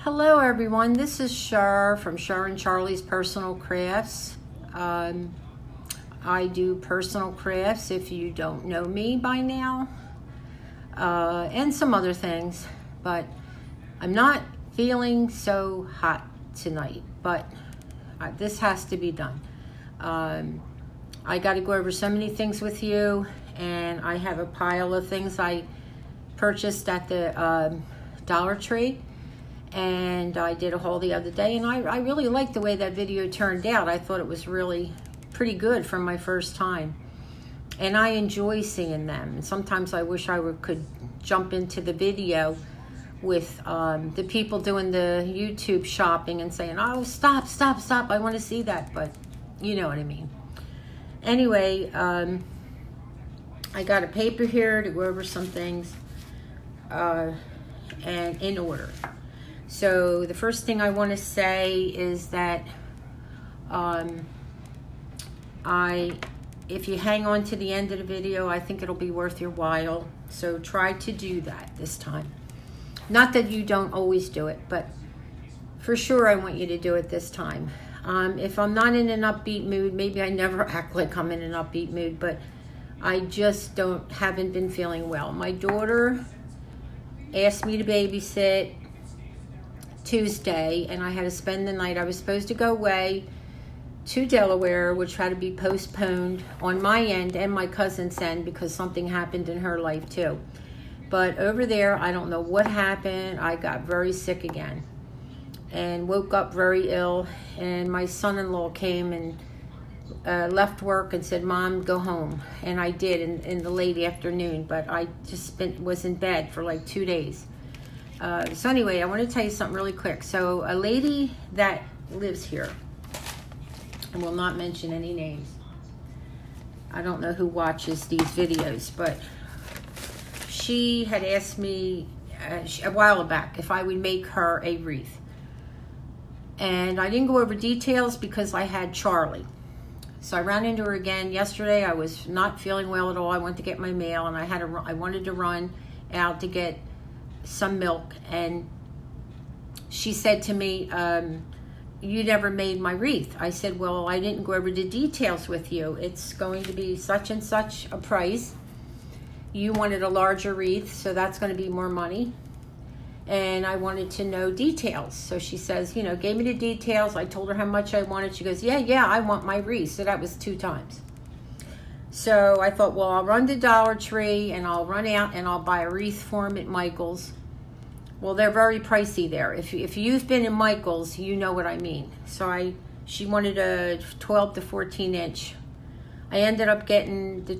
Hello everyone, this is Cher from CHER&CHARLIES Personal Crafts. I do personal crafts if you don't know me by now, and some other things, but I'm not feeling so hot tonight, but this has to be done. I got to go over so many things with you, and I have a pile of things I purchased at the Dollar Tree. And I did a haul the other day, and I really liked the way that video turned out. I thought it was really pretty good for my first time. And I enjoy seeing them. And sometimes I wish I could jump into the video with the people doing the YouTube shopping and saying, oh, stop, stop, stop, I want to see that. But you know what I mean. Anyway, I got a paper here to go over some things and in order. So the first thing I want to say is that if you hang on to the end of the video, I think it'll be worth your while. So try to do that this time. Not that you don't always do it, but for sure I want you to do it this time. If I'm not in an upbeat mood, maybe I never act like I'm in an upbeat mood, but I just haven't been feeling well. My daughter asked me to babysit Tuesday, and I had to spend the night. I was supposed to go away to Delaware, which had to be postponed on my end and my cousin's end because something happened in her life too. But over there, I don't know what happened. I got very sick again and woke up very ill, and my son-in-law came and left work and said, Mom, go home. And I did in the late afternoon, but I just was in bed for like 2 days. So anyway, I want to tell you something really quick. So a lady that lives here, I will not mention any names. I don't know who watches these videos, but she had asked me a while back if I would make her a wreath. And I didn't go over details because I had Charlie. So I ran into her again yesterday. I was not feeling well at all. I went to get my mail, and I wanted to run out to get some milk, and she said to me, you never made my wreath. I said, well, I didn't go over the details with you. It's going to be such and such a price. You wanted a larger wreath, so that's going to be more money, and I wanted to know details. So she says, gave me the details. I told her how much I wanted. She goes, yeah, I want my wreath. So that was 2 times. So I thought, well, I'll run to Dollar Tree, and I'll run out and I'll buy a wreath for him at Michael's. Well, they're very pricey there. If you've been in Michael's, you know what I mean. So she wanted a 12 to 14 inch. I ended up getting the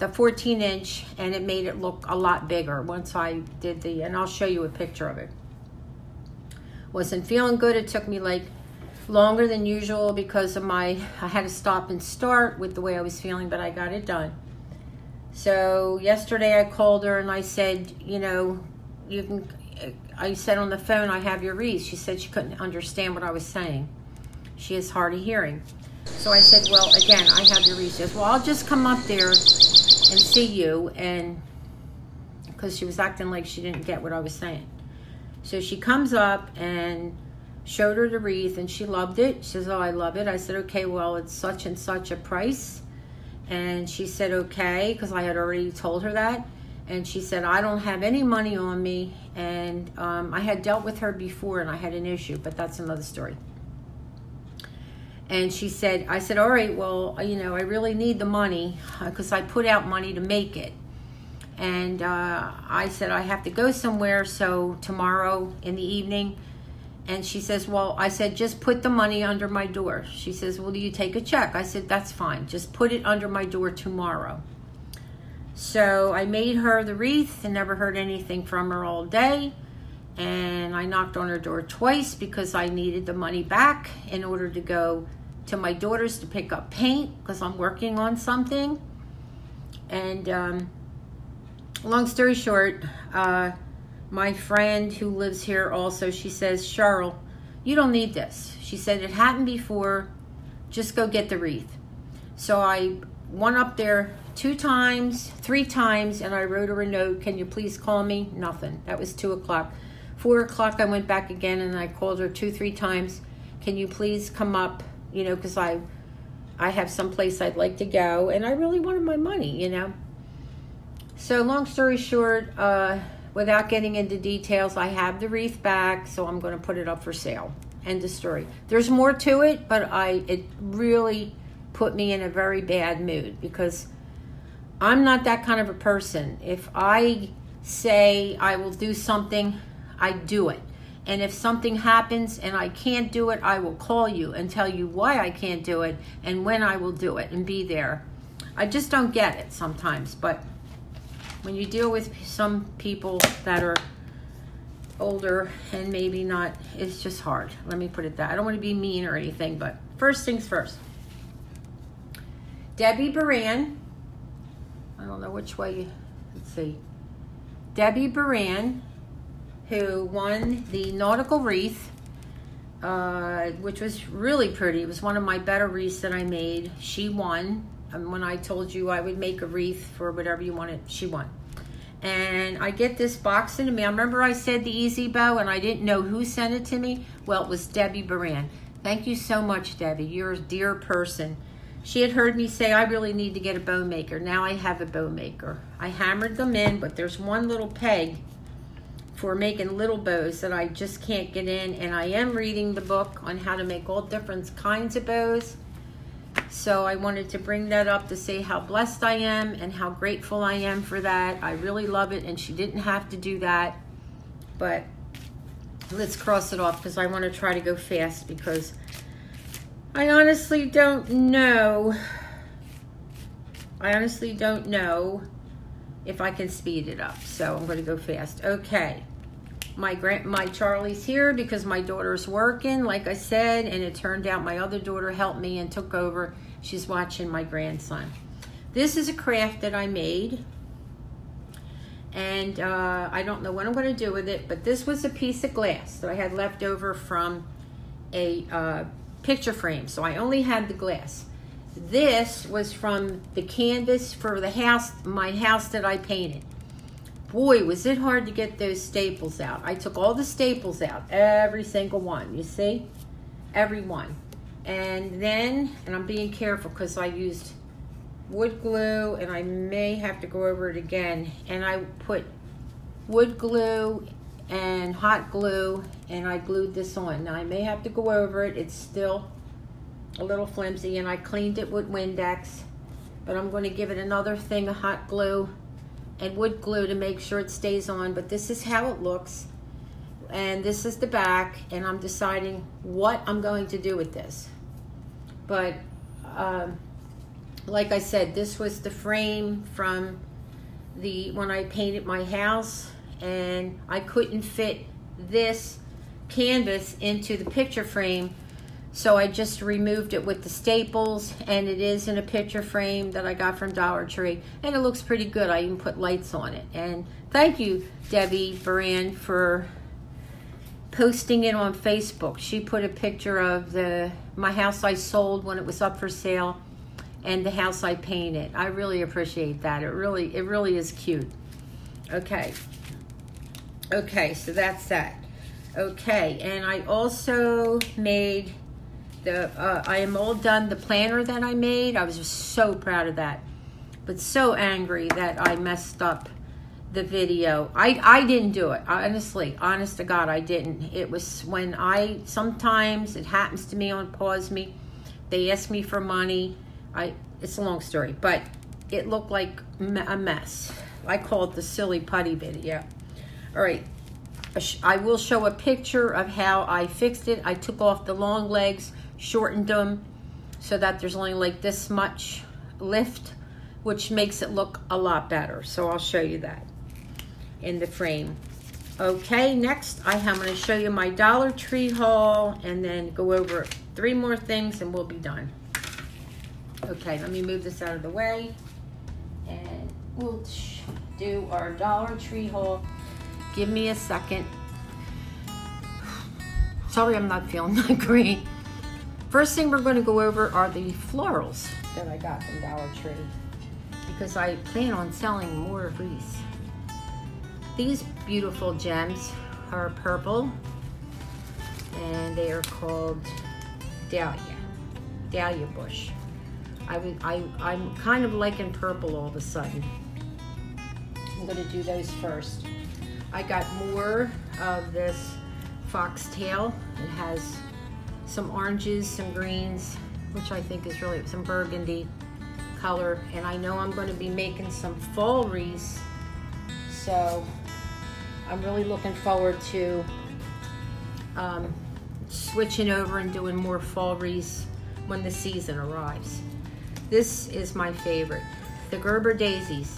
14 inch, and it made it look a lot bigger once I did and I'll show you a picture of it. Wasn't feeling good. It took me like longer than usual because of I had to stop and start with the way I was feeling, but I got it done. So yesterday I called her and I said, I said on the phone, I have your wreath. She said she couldn't understand what I was saying. She has hard of hearing. So I said, well, again, I have your wreath. She says, well, I'll just come up there and see you, and because she was acting like she didn't get what I was saying. So she comes up and showed her the wreath, and she loved it. She says, oh, I love it. I said, okay, well, it's such and such a price. And she said, okay, because I had already told her that. And she said, I don't have any money on me. And I had dealt with her before, and I had an issue, but that's another story. And she said, I said, all right, well, I really need the money because I put out money to make it. And I said, I have to go somewhere, so tomorrow in the evening. And she says, well, I said, just put the money under my door. She says, well, do you take a check? I said, that's fine. Just put it under my door tomorrow. So I made her the wreath and never heard anything from her all day. And I knocked on her door twice because I needed the money back in order to go to my daughter's to pick up paint because I'm working on something. And long story short, my friend who lives here also, she says, Cheryl, you don't need this. She said, it happened before. Just go get the wreath. So I went up there 2 times, 3 times, and I wrote her a note. Can you please call me? Nothing. That was 2 o'clock. 4 o'clock I went back again, and I called her 2-3 times. Can you please come up, you know, because I have some place I'd like to go, and I really wanted my money, you know. So long story short, without getting into details, I have the wreath back, so I'm going to put it up for sale. End of story. There's more to it, but it really put me in a very bad mood, because I'm not that kind of a person. If I say I will do something, I do it. And if something happens and I can't do it, I will call you and tell you why I can't do it and when I will do it and be there. I just don't get it sometimes. But when you deal with some people that are older and maybe not, it's just hard. Let me put it that. I don't want to be mean or anything, but first things first. Debbie Baran. I don't know which way. Let's see. Debbie Baran, who won the nautical wreath, which was really pretty. It was one of my better wreaths that I made. She won. When I told you I would make a wreath for whatever you wanted, she won. And I get this box into me. I remember I said the Easy Bow, and I didn't know who sent it to me. Well, it was Debbie Baran. Thank you so much, Debbie. You're a dear person. She had heard me say I really need to get a bow maker. Now I have a bow maker. I hammered them in, but there's one little peg for making little bows that I just can't get in, and I am reading the book on how to make all different kinds of bows. So I wanted to bring that up to say how blessed I am and how grateful I am for that. I really love it, and she didn't have to do that, but let's cross it off because I want to try to go fast, because I honestly don't know. If I can speed it up, so I'm going to go fast. Okay, my Charlie's here because my daughter's working, like I said, and it turned out my other daughter helped me and took over. She's watching my grandson. This is a craft that I made, and I don't know what I'm going to do with it, but this was a piece of glass that I had left over from a picture frame, so I only had the glass. This was from the canvas for the house, my house that I painted. Boy, was it hard to get those staples out. I took all the staples out, every single one, you see? Every one. And then, and I'm being careful because I used wood glue, and I may have to go over it again, and I put wood glue and hot glue, and I glued this on. Now I may have to go over it. It's still a little flimsy, and I cleaned it with Windex, but I'm going to give it another thing of hot glue and wood glue to make sure it stays on. But this is how it looks, and this is the back, and I'm deciding what I'm going to do with this. But like I said, this was the frame from when I painted my house, and I couldn't fit this canvas into the picture frame, so I just removed it with the staples, and it is in a picture frame that I got from Dollar Tree, and it looks pretty good. I even put lights on it. And thank you, Debbie Baran, for posting it on Facebook. She put a picture of my house I sold when it was up for sale, and the house I painted. I really appreciate that. It really is cute. Okay, so that's that. Okay, and I also made I am all done the planner that I made. I was just so proud of that, but so angry that I messed up the video. I didn't do it. Honestly, honest to God, I didn't. It was when sometimes it happens to me on Pause Me. They ask me for money. It's a long story, but it looked like a mess. I call it the silly putty video. All right. I will show a picture of how I fixed it. I took off the long legs, shortened them so that there's only like this much lift, which makes it look a lot better. So I'll show you that in the frame. Okay, next I'm going to show you my Dollar Tree haul, and then go over 3 more things and we'll be done. Okay, let me move this out of the way, and we'll do our Dollar Tree haul. Give me a second. Sorry, I'm not feeling that great. First thing we're going to go over are the florals that I got from Dollar Tree, because I plan on selling more of these. These beautiful gems are purple, and they are called dahlia bush. I'm kind of liking purple all of a sudden. I'm going to do those first. I got more of this foxtail. It has some oranges, some greens, which I think is really some burgundy color. And I know I'm going to be making some fall wreaths, so I'm really looking forward to switching over and doing more fall wreaths when the season arrives. This is my favorite, the Gerber Daisies.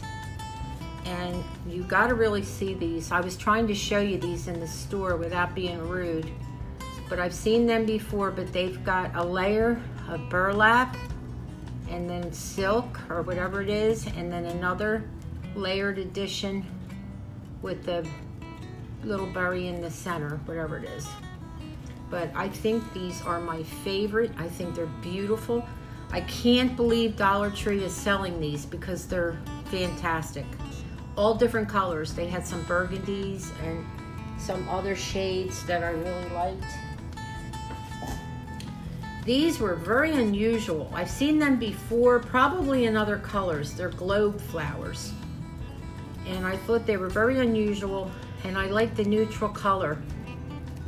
And you gotta really see these. I was trying to show you these in the store without being rude, but I've seen them before, but they've got a layer of burlap and then silk or whatever it is, and then another layered addition with the little berry in the center, whatever it is. But I think these are my favorite. I think they're beautiful. I can't believe Dollar Tree is selling these because they're fantastic. All different colors. They had some burgundies and some other shades that I really liked. These were very unusual. I've seen them before, probably in other colors. They're globe flowers. And I thought they were very unusual, and I like the neutral color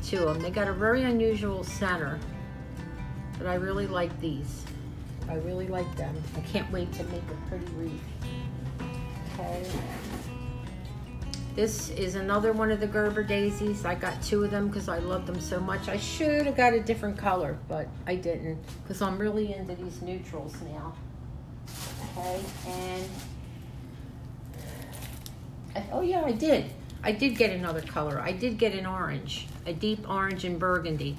to them. They got a very unusual center, but I really like these. I really like them. I can't wait to make a pretty wreath. Okay. This is another one of the Gerber Daisies. I got two of them because I love them so much. I should have got a different color, but I didn't because I'm really into these neutrals now. Okay, and oh yeah, I did. I did get another color. I did get an orange, a deep orange and burgundy.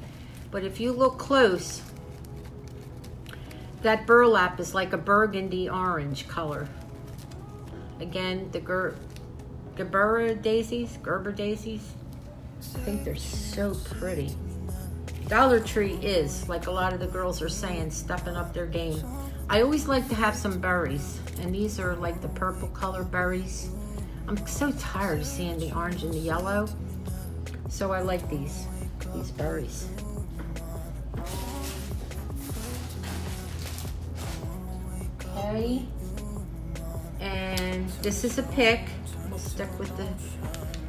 But if you look close, that burlap is like a burgundy orange color. Again, the Gerber Daisies. I think they're so pretty. Dollar Tree is, like a lot of the girls are saying, stepping up their game. I always like to have some berries, and these are like the purple color berries. I'm so tired of seeing the orange and the yellow, so I like these berries. Okay, and this is a pick. We'll stick with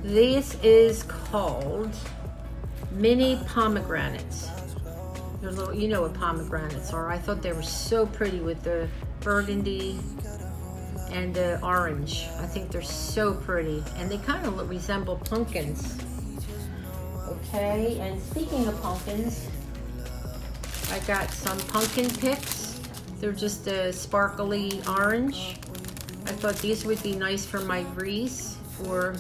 this is called mini pomegranates. They're little, you know what pomegranates are. I thought they were so pretty with the burgundy and the orange. I think they're so pretty, and they kind of resemble pumpkins. Okay, and speaking of pumpkins, I got some pumpkin picks. They're just a sparkly orange. I thought these would be nice for my wreaths, or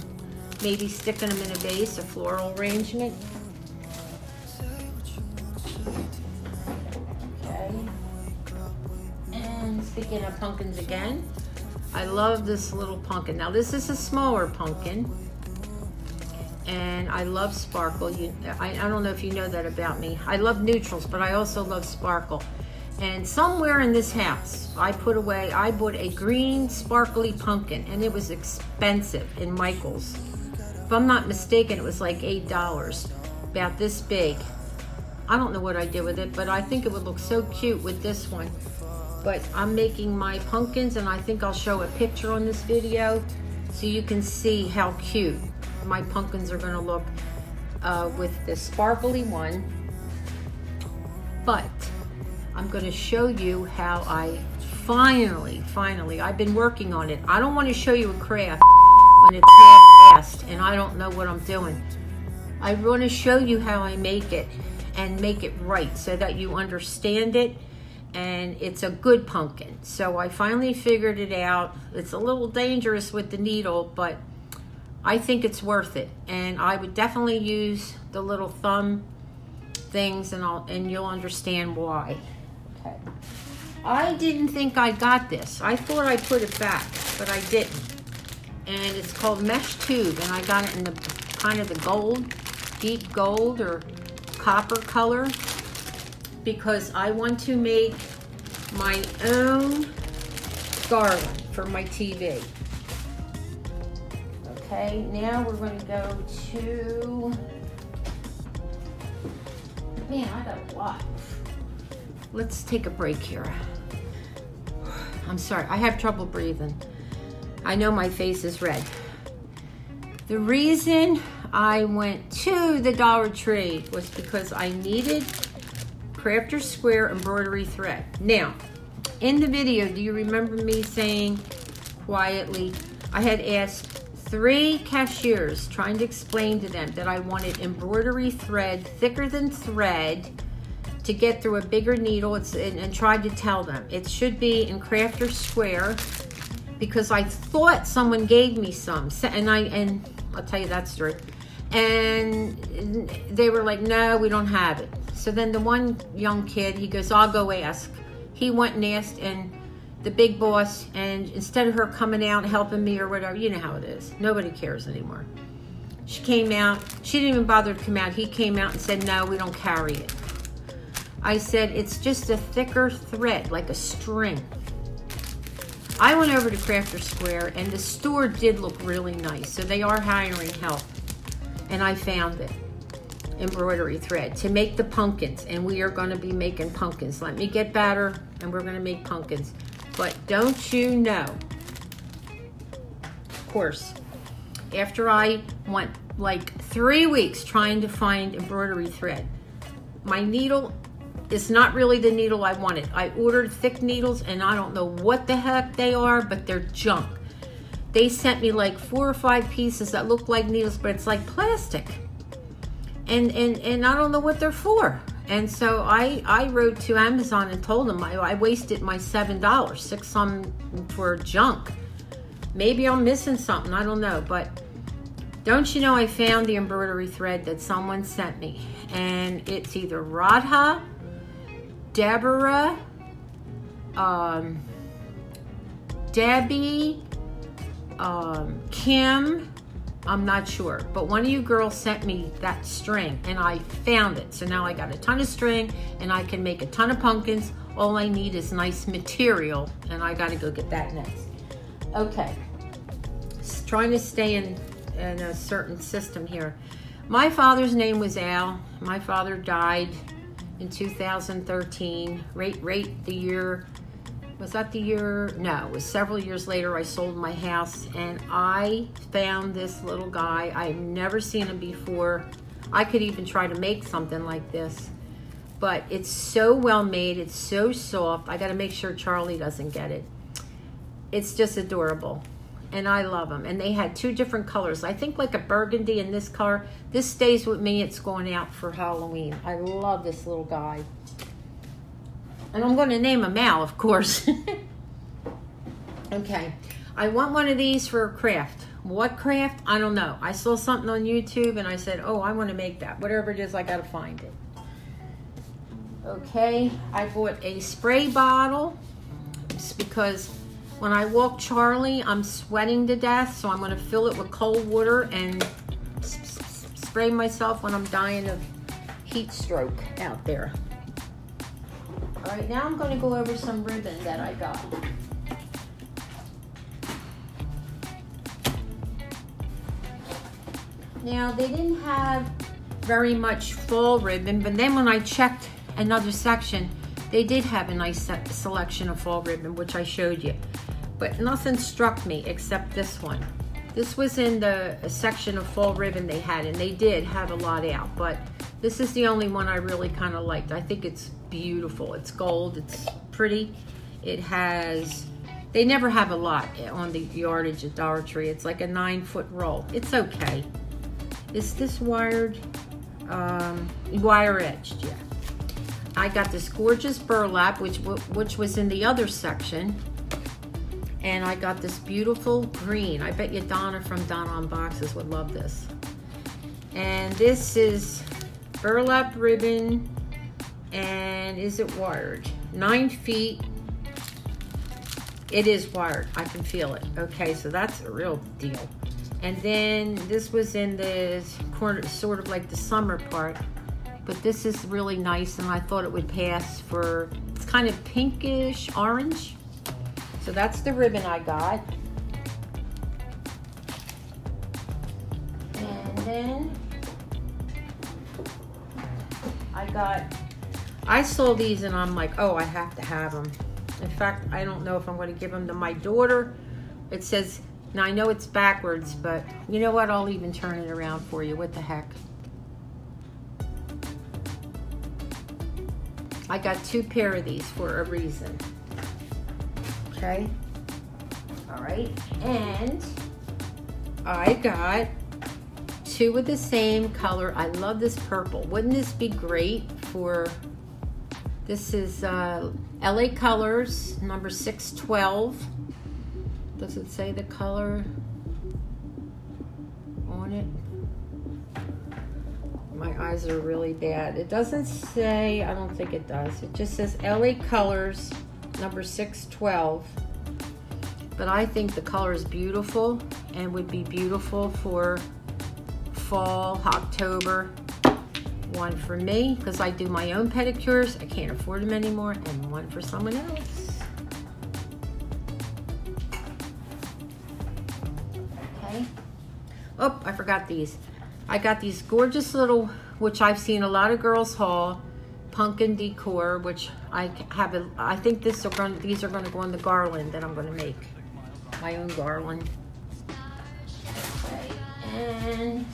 maybe sticking them in a vase, a floral arrangement. Okay. And speaking of pumpkins again, I love this little pumpkin. Now this is a smaller pumpkin, and I love sparkle. I don't know if you know that about me. I love neutrals, but I also love sparkle. And somewhere in this house, I bought a green sparkly pumpkin, and it was expensive in Michael's. If I'm not mistaken, it was like $8, about this big. I don't know what I did with it, but I think it would look so cute with this one. But I'm making my pumpkins, and I think I'll show a picture on this video so you can see how cute my pumpkins are gonna look with the sparkly one. But I'm gonna show you how I finally, I've been working on it. I don't wanna show you a craft when it's half-assed and I don't know what I'm doing. I wanna show you how I make it and make it right so that you understand it, and it's a good pumpkin. So I finally figured it out. It's a little dangerous with the needle, but I think it's worth it. And I would definitely use the little thumb things, and you'll understand why. Okay. I didn't think I got this. I thought I put it back, but I didn't. And it's called mesh tube, and I got it in the kind of the gold, deep gold or copper color, because I want to make my own garland for my TV. Okay, now we're going to go to, man, I got a lot. Let's take a break here. I'm sorry, I have trouble breathing. I know my face is red. The reason I went to the Dollar Tree was because I needed Crafter Square embroidery thread. Now, in the video, do you remember me saying quietly, I had asked 3 cashiers, trying to explain to them that I wanted embroidery thread, thicker than thread, to get through a bigger needle, and tried to tell them it should be in Crafter Square, because I thought someone gave me some, and I'll tell you that story. And they were like, no, we don't have it. So then the one young kid, he goes, I'll go ask. He went and asked, and the big boss, and instead of her coming out and helping me or whatever, you know how it is. Nobody cares anymore. She came out. She didn't even bother to come out. He came out and said, no, we don't carry it. I said, it's just a thicker thread, like a string. I went over to Crafter Square, and the store did look really nice. So they are hiring help. And I found it. Embroidery thread to make the pumpkins, and we are going to be making pumpkins. Let me get batter, and we're going to make pumpkins. But don't you know, of course, after I went like 3 weeks trying to find embroidery thread, my needle is not really the needle I wanted. I ordered thick needles, and I don't know what the heck they are, but they're junk. They sent me like 4 or 5 pieces that look like needles, but it's like plastic. And I don't know what they're for. And so I wrote to Amazon and told them I wasted my $7, 6 some for junk. Maybe I'm missing something, I don't know. But don't you know, I found the embroidery thread that someone sent me. And it's either Radha, Deborah, Debbie, Kim, I'm not sure, but one of you girls sent me that string, and I found it. So now I got a ton of string, and I can make a ton of pumpkins. All I need is nice material, and I got to go get that next. Okay, trying to stay in a certain system here. My father's name was Al. My father died in 2013, right the year. Was that the year? No, it was several years later. I sold my house, and I found this little guy. I've never seen him before. I could even try to make something like this, but it's so well made. It's so soft. I got to make sure Charlie doesn't get it. It's just adorable, and I love them. And they had 2 different colors. I think like a burgundy and this color. This stays with me. It's going out for Halloween. I love this little guy. And I'm going to name him Al, of course. Okay. I want one of these for a craft. What craft? I don't know. I saw something on YouTube, and I said, oh, I want to make that. Whatever it is, I got to find it. Okay. I bought a spray bottle. It's because when I walk Charlie, I'm sweating to death. So I'm going to fill it with cold water and spray myself when I'm dying of heat stroke out there. All right, now I'm going to go over some ribbon that I got. Now, they didn't have very much fall ribbon, but then when I checked another section, they did have a nice selection of fall ribbon, which I showed you. But nothing struck me except this one. This was in the section of fall ribbon they had, and they did have a lot out, but this is the only one I really kind of liked. I think it's beautiful. It's gold. It's pretty. It has, they never have a lot on the yardage at Dollar Tree. It's like a 9-foot roll. It's okay. Is this wired? Wire edged, yeah. I got this gorgeous burlap, which was in the other section. And I got this beautiful green. I bet you Donna from Donna on Boxes would love this. And this is burlap ribbon, and is it wired? 9 feet. It is wired. I can feel it. Okay, so that's a real deal. And then this was in the corner, sort of like the summer part, but this is really nice, and I thought it would pass for, it's kind of pinkish orange. So that's the ribbon I got. then I saw these and I'm like, oh, I have to have them. In fact, I don't know if I'm going to give them to my daughter. It says, now I know it's backwards, but you know what? I'll even turn it around for you. What the heck? I got 2 pair of these for a reason. Okay. All right. And I got 2 of the same color. I love this purple. Wouldn't this be great for, this is LA Colors, number 612. Does it say the color on it? My eyes are really bad. It doesn't say, I don't think it does. It just says LA Colors, number 612. But I think the color is beautiful and would be beautiful for fall, October. One for me, because I do my own pedicures. I can't afford them anymore. And one for someone else. Okay. Oh, I forgot these. I got these gorgeous little, which I've seen a lot of girls haul, pumpkin decor, which I have. I think these are going to go on the garland that I'm going to make. My own garland. Okay, and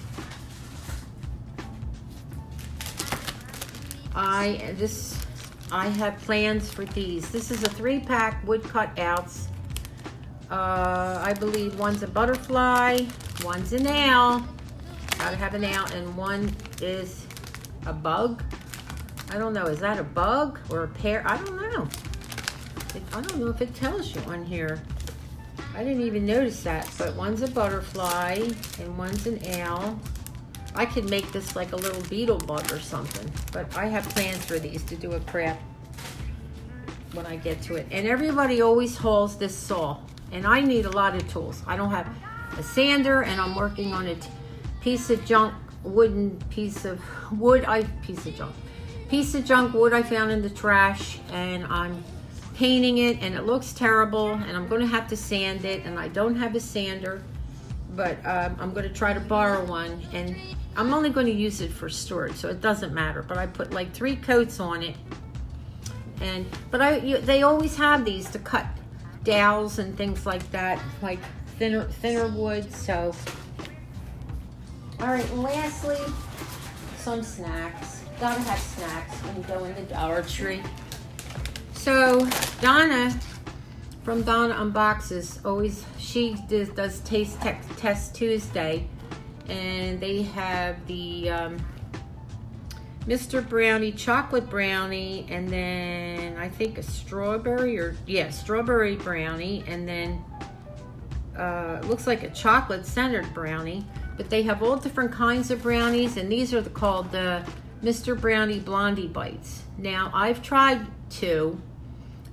I have plans for these. This is a 3-pack wood cutouts. I believe one's a butterfly, one's an owl. Gotta have an owl, and one is a bug. I don't know. Is that a bug or a pear? I don't know. I don't know if it tells you on here. I didn't even notice that. But one's a butterfly and one's an owl. I could make this like a little beetle bug or something, but I have plans for these to do a craft when I get to it. And everybody always hauls this saw, and I need a lot of tools. I don't have a sander, and I'm working on a piece of junk wooden piece of wood. Piece of junk wood I found in the trash, and I'm painting it, and it looks terrible, and I'm going to have to sand it, and I don't have a sander. But I'm going to try to borrow one, and I'm only going to use it for storage, so it doesn't matter. But I put like 3 coats on it, but they always have these to cut dowels and things like that, like thinner wood. So, all right. And lastly, some snacks. Gotta have snacks when you go in the Dollar Tree. So Donna from Donna Unboxes, she does Taste Test Tuesday, and they have the Mr. Brownie, chocolate brownie, and then I think a strawberry brownie, and then it looks like a chocolate centered brownie. But they have all different kinds of brownies, and these are called the Mr. Brownie Blondie Bites. Now, I've tried 2.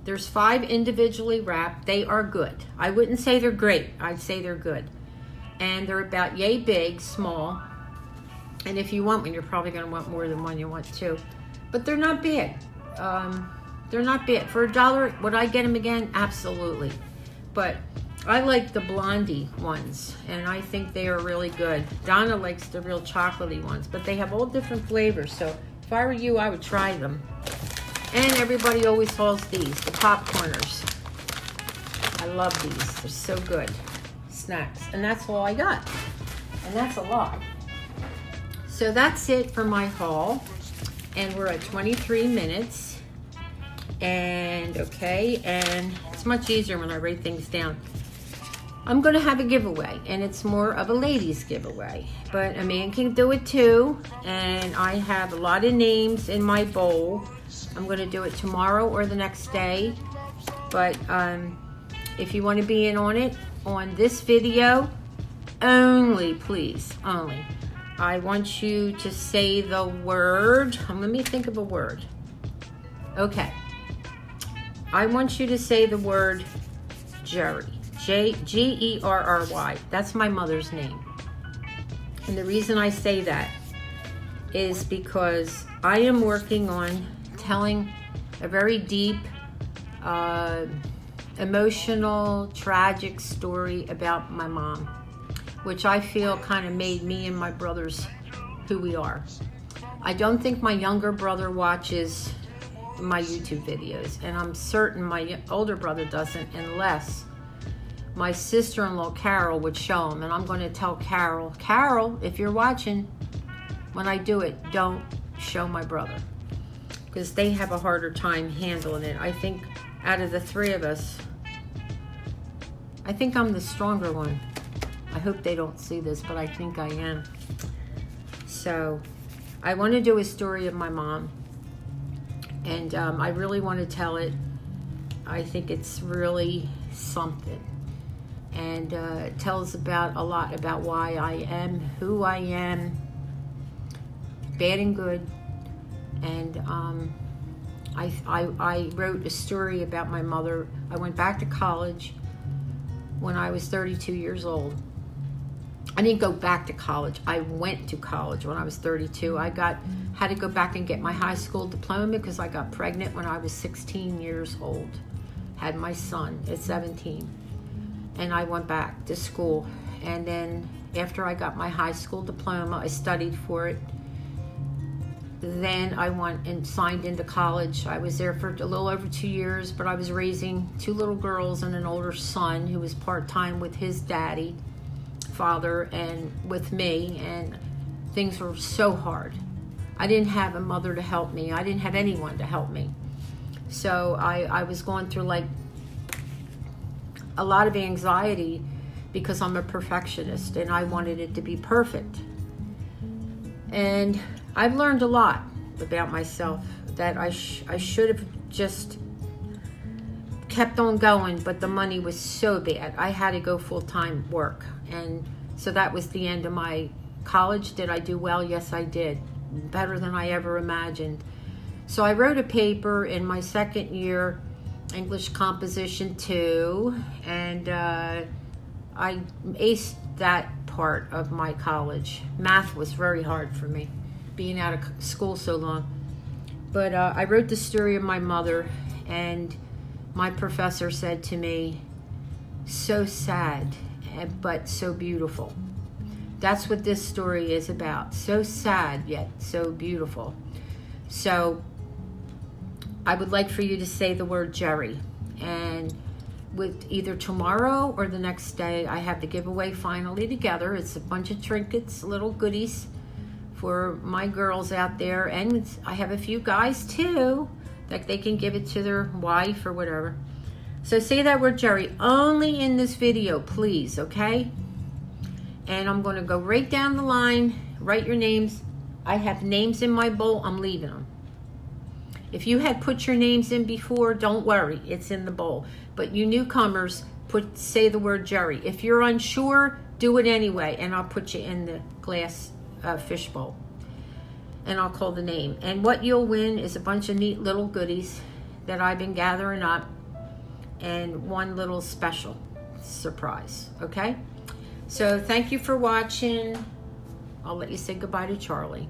There's 5 individually wrapped. They are good. I wouldn't say they're great. I'd say they're good. And they're about yay big, small. And if you want one, you're probably going to want more than one. You want 2. But they're not bad. They're not bad. For $1, would I get them again? Absolutely. But I like the Blondie ones, and I think they are really good. Donna likes the real chocolatey ones, but they have all different flavors. So if I were you, I would try them. And everybody always hauls these, the popcorners. I love these. They're so good. Snacks. And that's all I got. And that's a lot. So that's it for my haul. And we're at 23 minutes. And okay, and it's much easier when I write things down. I'm going to have a giveaway, and it's more of a ladies giveaway, but a man can do it too. And I have a lot of names in my bowl. I'm going to do it tomorrow or the next day, but if you want to be in on it on this video only, please, only, I want you to say the word. Let me think of a word. Okay, I want you to say the word Jerry. Gerry. That's my mother's name. And the reason I say that is because I am working on telling a very deep, emotional, tragic story about my mom. which I feel kind of made me and my brothers who we are. I don't think my younger brother watches my YouTube videos, and I'm certain my older brother doesn't, unless my sister-in-law Carol would show him. And I'm going to tell Carol, if you're watching, when I do it, don't show my brother, because they have a harder time handling it. I think out of the three of us, I think I'm the stronger one. I hope they don't see this, but I think I am. So I want to do a story of my mom, and I really want to tell it. I think it's really something, and it tells about a lot about why I am who I am, bad and good. And I wrote a story about my mother. I went back to college when I was 32 years old. I didn't go back to college. I went to college when I was 32. I had to go back and get my high school diploma because I got pregnant when I was 16 years old. Had my son at 17. And I went back to school. And then after I got my high school diploma, I studied for it. Then I went and signed into college. I was there for a little over 2 years, but I was raising 2 little girls and an older son who was part-time with his father, and with me, and things were so hard. I didn't have a mother to help me. I didn't have anyone to help me. So I was going through like a lot of anxiety because I'm a perfectionist and I wanted it to be perfect. And I've learned a lot about myself, that I should have just kept on going, but the money was so bad. I had to go full-time work. And so that was the end of my college. Did I do well? Yes, I did. Better than I ever imagined. So I wrote a paper in my second year, English Composition 2, and I aced that part of my college. Math was very hard for me, being out of school so long. But I wrote the story of my mother, and my professor said to me, so sad, but so beautiful. That's what this story is about. So sad, yet so beautiful. So I would like for you to say the word Jerry. And with either tomorrow or the next day, I have the giveaway finally together. It's a bunch of trinkets, little goodies for my girls out there. And I have a few guys too, that they can give it to their wife or whatever. So say that word Jerry only in this video, please, okay? And I'm going to go right down the line, write your names. I have names in my bowl, I'm leaving them. If you had put your names in before, don't worry, it's in the bowl. But you newcomers, say the word Jerry. If you're unsure, do it anyway, and I'll put you in the glass fish bowl. And I'll call the name. And what you'll win is a bunch of neat little goodies that I've been gathering up, and one little special surprise, okay? So thank you for watching. I'll let you say goodbye to Charlie.